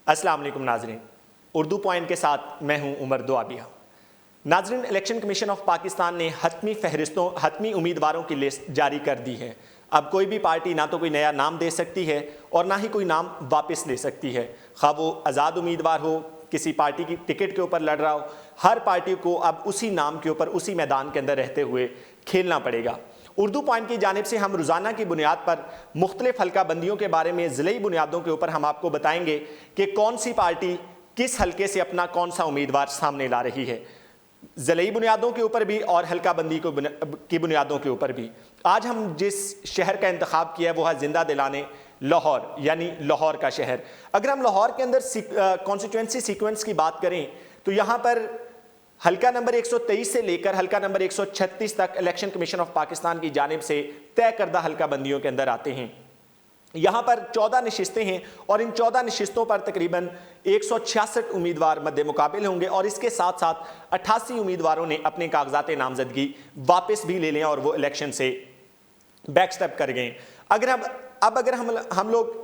अस्सलाम वालेकुम नाजरीन, उर्दू पॉइंट के साथ मैं हूं उमर दुआबिया। नाजरीन, इलेक्शन कमीशन ऑफ पाकिस्तान ने हतमी उम्मीदवारों की लिस्ट जारी कर दी है। अब कोई भी पार्टी ना तो कोई नया नाम दे सकती है और ना ही कोई नाम वापस ले सकती है। खा वो आज़ाद उम्मीदवार हो, किसी पार्टी की टिकट के ऊपर लड़ रहा हो, हर पार्टी को अब उसी नाम के ऊपर उसी मैदान के अंदर रहते हुए खेलना पड़ेगा। उर्दू पॉइंट की जानिब से हम रोज़ाना की बुनियाद पर मुख्तलिफ हल्का बंदियों के बारे में ज़िले बुनियादों के ऊपर हम आपको बताएंगे कि कौन सी पार्टी किस हल्के से अपना कौन सा उम्मीदवार सामने ला रही है, ज़िले बुनियादों के ऊपर भी और हल्का बंदी की बुनियादों के ऊपर भी। आज हम जिस शहर का इंतखाब किया है वो है जिंदा दिलाने लाहौर, यानी लाहौर का शहर। अगर हम लाहौर के अंदर कॉन्स्टिट्यूंसी सीक्वेंस की बात करें तो यहाँ पर हल्का नंबर 123 से लेकर हल्का नंबर 136 तक इलेक्शन कमीशन ऑफ पाकिस्तान की जानिब से तय करदा हल्का बंदियों के अंदर आते हैं। यहाँ पर 14 नशिस्तें हैं और इन 14 नशिस्तों पर तकरीबन 166 उम्मीदवार मद्दे मुकाबिल होंगे और इसके साथ साथ 88 उम्मीदवारों ने अपने कागजात नामजदगी वापस भी ले लें और वो इलेक्शन से बैकस्टेप कर गए। अगर हम लोग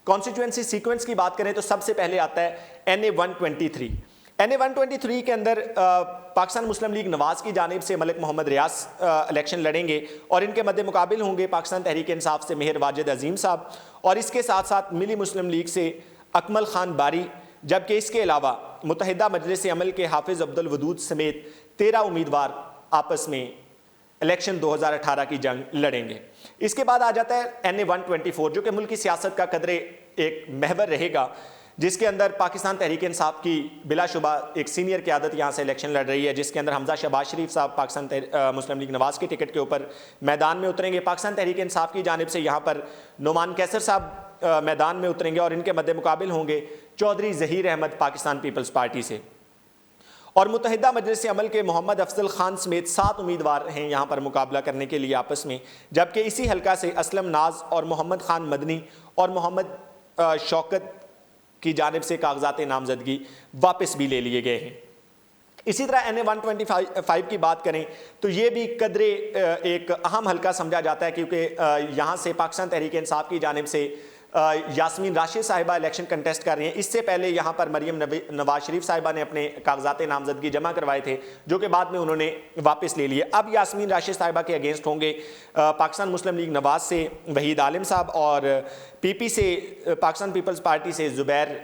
कॉन्स्टिट्यूंसी सीक्वेंस की बात करें तो सबसे पहले आता है NA 123। NA 123 के अंदर पाकिस्तान मुस्लिम लीग नवाज की जानिब से मलिक मोहम्मद रियाज इलेक्शन लड़ेंगे और इनके मद्दे मुकाबिल होंगे पाकिस्तान तहरीक इंसाफ से मेहर वाजिद अजीम साहब और इसके साथ साथ मिली मुस्लिम लीग से अकमल खान बारी, जबकि इसके अलावा मुत्तहिदा मजलिस अमल के हाफिज अब्दुल वदूद समेत 13 उम्मीदवार आपस में इलेक्शन 2018 की जंग लड़ेंगे। इसके बाद आ जाता है NA 124 जो कि मुल्क की सियासत का कदरे एक महवर रहेगा, जिसके अंदर पाकिस्तान तहरीक इंसाफ की बिलाशुबा एक सीनियर क़यादत यहाँ से इलेक्शन लड़ रही है, जिसके अंदर हमजा शहबाज शरीफ साहब पाकिस्तान मुस्लिम लीग नवाज के टिकट के ऊपर मैदान में उतरेंगे। पाकिस्तान तहरीक इंसाफ की जानिब से यहाँ पर नुमान कैसर साहब मैदान में उतरेंगे और इनके मद्दे मुकाबिल होंगे चौधरी ज़हीर अहमद पाकिस्तान पीपल्स पार्टी से। और मुत्तहिदा मजलिस अमल के मोहम्मद अफजल खान समेत 7 उम्मीदवार हैं यहाँ पर मुकाबला करने के लिए आपस में, जबकि इसी हल्का से असलम नाज और मोहम्मद खान मदनी और मोहम्मद शौकत की जानिब से कागजात नामजदगी वापस भी ले लिए गए हैं। इसी तरह NA 125 की बात करें तो ये भी कदरे एक अहम हल्का समझा जाता है, क्योंकि यहाँ से पाकिस्तान तहरीक इंसाफ की जानिब से यास्मीन राशिद साहिबा इलेक्शन कंटेस्ट कर रही हैं। इससे पहले यहाँ पर मरियम नवाज शरीफ साहिबा ने अपने कागजात नामजदगी जमा करवाए थे, जो कि बाद में उन्होंने वापस ले लिए। अब यास्मीन राशिद साहिबा के अगेंस्ट होंगे पाकिस्तान मुस्लिम लीग नवाज से वहीद आलिम साहब और PP से पाकिस्तान पीपल्स पार्टी से ज़ुबैर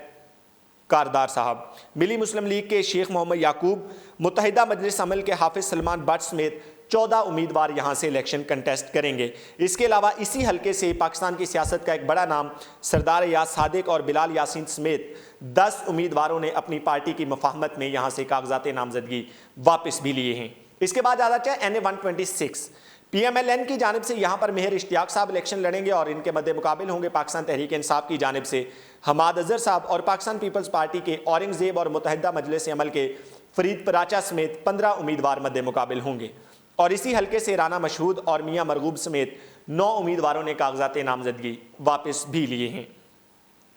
कारदार साहब, मिली मुस्लिम लीग के शेख मोहम्मद याकूब, मुत्तहिदा मजलिस अमल के हाफिज सलमान भट्ट समेत 14 उम्मीदवार यहाँ से इलेक्शन कंटेस्ट करेंगे। इसके अलावा इसी हल्के से पाकिस्तान की सियासत का एक बड़ा नाम सरदार याद सादिक और बिलाल यासीन समेत 10 उम्मीदवारों ने अपनी पार्टी की मुफाहमत में यहाँ से कागजात नामजदगी वापस भी लिए हैं। इसके बाद आ जाता है NA 126। PMLN की जानिब से यहाँ पर मेहर इश्तियाक साहब इलेक्शन लड़ेंगे और इनके मद्दे मुकाबिल होंगे पाकिस्तान तहरीक इंसाफ की जानिब से हमाद अजहर साहब और पाकिस्तान पीपल्स पार्टी के औरंगजेब और मुत्तहिदा मजलिस अमल के फरीद पराचा समेत 15 उम्मीदवार मद्दे मुकाबिल होंगे। और इसी हल्के से राना मशहूद और मियाँ मरगूब समेत 9 उम्मीदवारों ने कागजात नामजदगी वापस भी लिए हैं।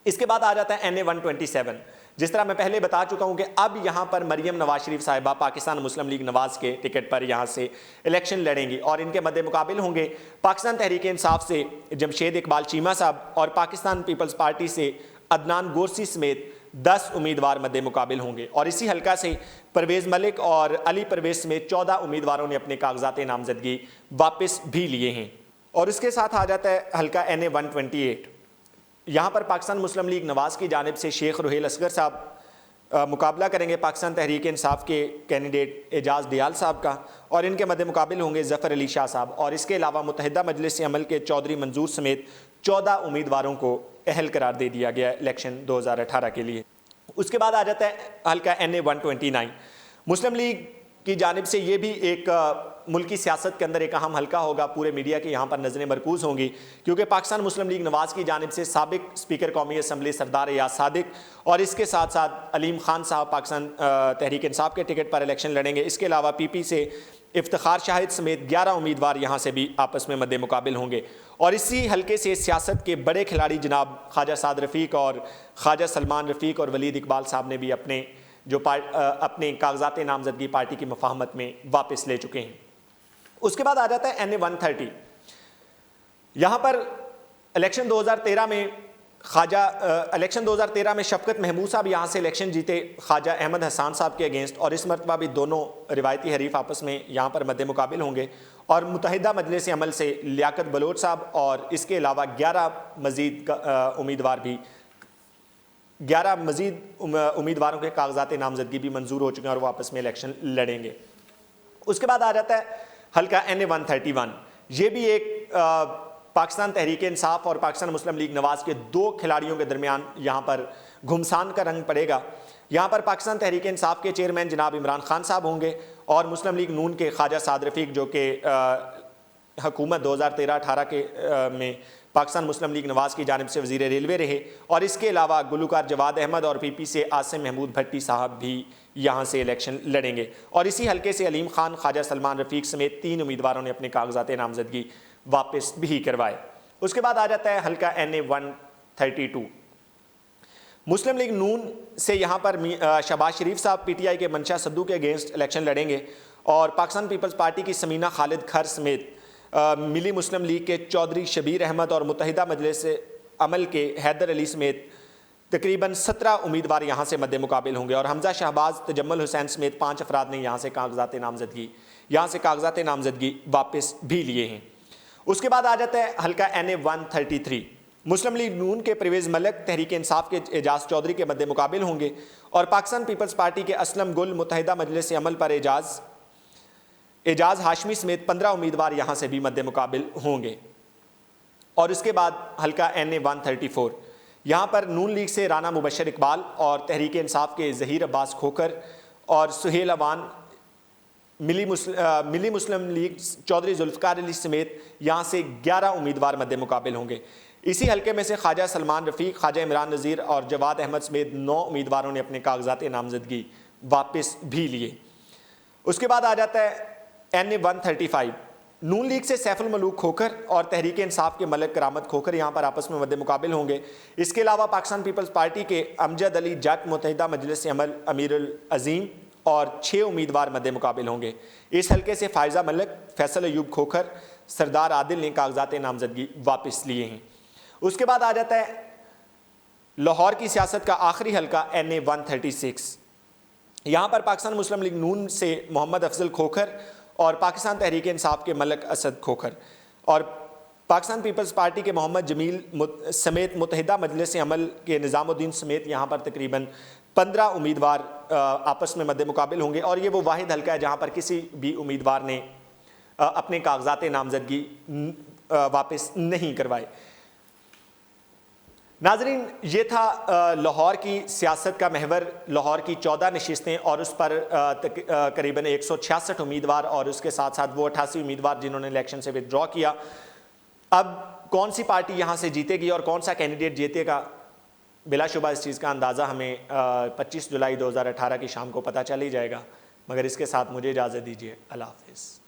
इसके बाद आ जाता है NA 127। जिस तरह मैं पहले बता चुका हूं कि अब यहाँ पर मरियम नवाज शरीफ साहिबा पाकिस्तान मुस्लिम लीग नवाज के टिकट पर यहाँ से इलेक्शन लड़ेंगी और इनके मद्दे मुकाबिल होंगे पाकिस्तान तहरीक इंसाफ से जमशेद इकबाल चीमा साहब और पाकिस्तान पीपल्स पार्टी से अदनान गोरसी समेत 10 उम्मीदवार मद्दे मुकाबिल होंगे। और इसी हल्का से परवेज़ मलिक और अली परवेज़ समेत 14 उम्मीदवारों ने अपने कागजात नामजदगी वापस भी लिए हैं। और इसके साथ आ जाता है हल्का NA 128। यहाँ पर पाकिस्तान मुस्लिम लीग नवाज की जानिब से शेख रुहेल असगर साहब मुकाबला करेंगे पाकिस्तान तहरीक इंसाफ के कैंडिडेट एजाज डियाल साहब का और इनके मद्दे मुकाबिल होंगे ज़फ़र अली शाह साहब। और इसके अलावा मुत्तहिदा मजलिस अमल के चौधरी मंजूर समेत 14 उम्मीदवारों को अहल करार दे दिया गया इलेक्शन 2018 के लिए। उसके बाद आ जाता है हल्का NA 129। मुस्लिम लीग की जानिब से ये भी एक मुल्क की सियासत के अंदर एक अहम हल्का होगा। पूरे मीडिया की यहाँ पर नज़रें मरकूज़ होंगी, क्योंकि पाकिस्तान मुस्लिम लीग नवाज की जानिब से साबिक स्पीकर कौमी असम्बली सरदार याद सादिक और इसके साथ साथ अलीम खान साहब पाकिस्तान तहरीक इंसाफ के टिकट पर इलेक्शन लड़ेंगे। इसके अलावा PP से इफ्तिखार शाहिद समेत 11 उम्मीदवार यहाँ से भी आपस में मद्दे मुकाबिल होंगे। और इसी हल्के से सियासत के बड़े खिलाड़ी जनाब ख्वाजा साद रफ़ीक और ख्वाजा सलमान रफ़ीक और वलीद इकबाल साहब ने भी अपने कागजात नामजदगी पार्टी की मुफाहमत में वापस ले चुके हैं। उसके बाद आ जाता है NA 130। यहाँ पर इलेक्शन 2013 में ख्वाजा इलेक्शन 2013 में शफकत महमूद साहब यहाँ से इलेक्शन जीते ख्वाजा अहमद हसान साहब के अगेंस्ट, और इस मरतबा भी दोनों रिवायती हरीफ आपस में यहाँ पर मद्दे मुकाबिल होंगे। और मुत्तहिदा मजलिस अमल से लियाकत बलोच साहब और इसके अलावा 11 मजीद उम्मीदवारों के कागजात नामजदगी भी मंजूर हो चुके हैं और वो आपस में इलेक्शन लड़ेंगे। उसके बाद आ जाता है हल्का NA 131। ये भी एक पाकिस्तान तहरीक इंसाफ और पाकिस्तान मुस्लिम लीग नवाज के दो खिलाड़ियों के दरमियान यहाँ पर घुमसान का रंग पड़ेगा। यहाँ पर पाकिस्तान तहरीक इंसाफ के चेयरमैन जनाब इमरान खान साहब होंगे और मुस्लिम लीग नून के ख्वाजा साद रफ़ीक, जो कि हुकूमत 2013-18 के में पाकिस्तान मुस्लिम लीग नवाज की जानिब से वज़ीर रेलवे रहे। और इसके अलावा गुलकार जवाद अहमद और PP से आसिम महमूद भट्टी साहब भी यहाँ से इलेक्शन लड़ेंगे। और इसी हल्के से अलीम खान, ख्वाजा सलमान रफ़ीक समेत 3 उम्मीदवारों ने अपने कागजात नामजदगी वापस भी करवाए। उसके बाद आ जाता है हल्का NA 132। मुस्लिम लीग नून से यहाँ पर शहबाज शरीफ साहब PTI के मंशा सद्दू के अगेंस्ट इलेक्शन लड़ेंगे और पाकिस्तान पीपल्स पार्टी की समीना खालिद खर समेत मिली मुस्लिम लीग के चौधरी शबीर अहमद और मुत्तहिदा मजलिस अमल के हैदर अली समेत तकरीबन 17 उम्मीदवार यहाँ से मद्दे मुकाबिल होंगे। और हमजा शहबाज, तजम्मुल हुसैन समेत 5 अफराद ने यहाँ से कागजात नामजदगी वापस भी लिए हैं। उसके बाद आ जाता है हल्का NA 133। मुस्लिम लीग नून के परवेज़ मलिक तहरीक इंसाफ के एजाज चौधरी के मद्दे मुकाबिल होंगे और पाकिस्तान पीपल्स पार्टी के असलम गुल, मुत्तहिदा मजलिस अमल पर एजाज हाशमी समेत 15 उम्मीदवार यहाँ से भी मद्दे मुकाबिल होंगे। और इसके बाद हल्का NA 134। यहाँ पर नून लीग से राना मुबशर इकबाल और तहरीक इंसाफ के ज़हीर अब्बास खोकर और सुहेल अवान, मिली मुस्लिम लीग चौधरी जुल्फ़िकार अली समेत यहाँ से 11 उम्मीदवार मद्दे मुकाबिल होंगे। इसी हल्के में से ख्वाजा सलमान रफ़ीक, ख्वाजा इमरान नज़ीर और जवाद अहमद समेत 9 उम्मीदवारों ने अपने कागजात नामजदगी वापस भी लिए। उसके बाद आ जाता है NA 135। नून लीग से सैफुल मलूक खोखर और तहरीक इंसाफ के मलिक करामत खोखर यहाँ पर आपस में मद्दे मुकाबिल होंगे। इसके अलावा पाकिस्तान पीपल्स पार्टी के अमजद अली जट, मुत्तहिदा मजलिस अमल अमीरुल अजीम और 6 उम्मीदवार मद्दे मुकाबिल होंगे। इस हल्के से फ़ायज़ा मलिक, फैसल अयूब खोखर, सरदार आदिल ने कागजात नामजदगी वापस लिए हैं। उसके बाद आ जाता है लाहौर की सियासत का आखिरी हल्का NA 136। यहाँ पर पाकिस्तान मुस्लिम लीग नून से मोहम्मद अफजल खोखर और पाकिस्तान तहरीक इंसाफ के मलिक असद खोखर और पाकिस्तान पीपल्स पार्टी के मोहम्मद जमील समेत मुत्तहिदा मजलिस अमल के निज़ामुद्दीन समेत यहाँ पर तकरीबन 15 उम्मीदवार आपस में मद्दे मुकाबिल होंगे। और ये वो वाहिद हल्का है जहाँ पर किसी भी उम्मीदवार ने अपने कागजात नामजदगी वापस नहीं करवाए। नाजरीन, ये था लाहौर की सियासत का महवर, लाहौर की 14 नशिस्तें और उस पर करीबन 166 उम्मीदवार और उसके साथ साथ वो 88 उम्मीदवार जिन्होंने इलेक्शन से विथड्रॉ किया। अब कौन सी पार्टी यहाँ से जीतेगी और कौन सा कैंडिडेट जीतेगा, बिलाशुबा इस चीज़ का अंदाज़ा हमें 25 जुलाई 2018 की शाम को पता चल ही जाएगा। मगर इसके साथ मुझे इजाज़त दीजिए। अल्लाह हाफ़िज़।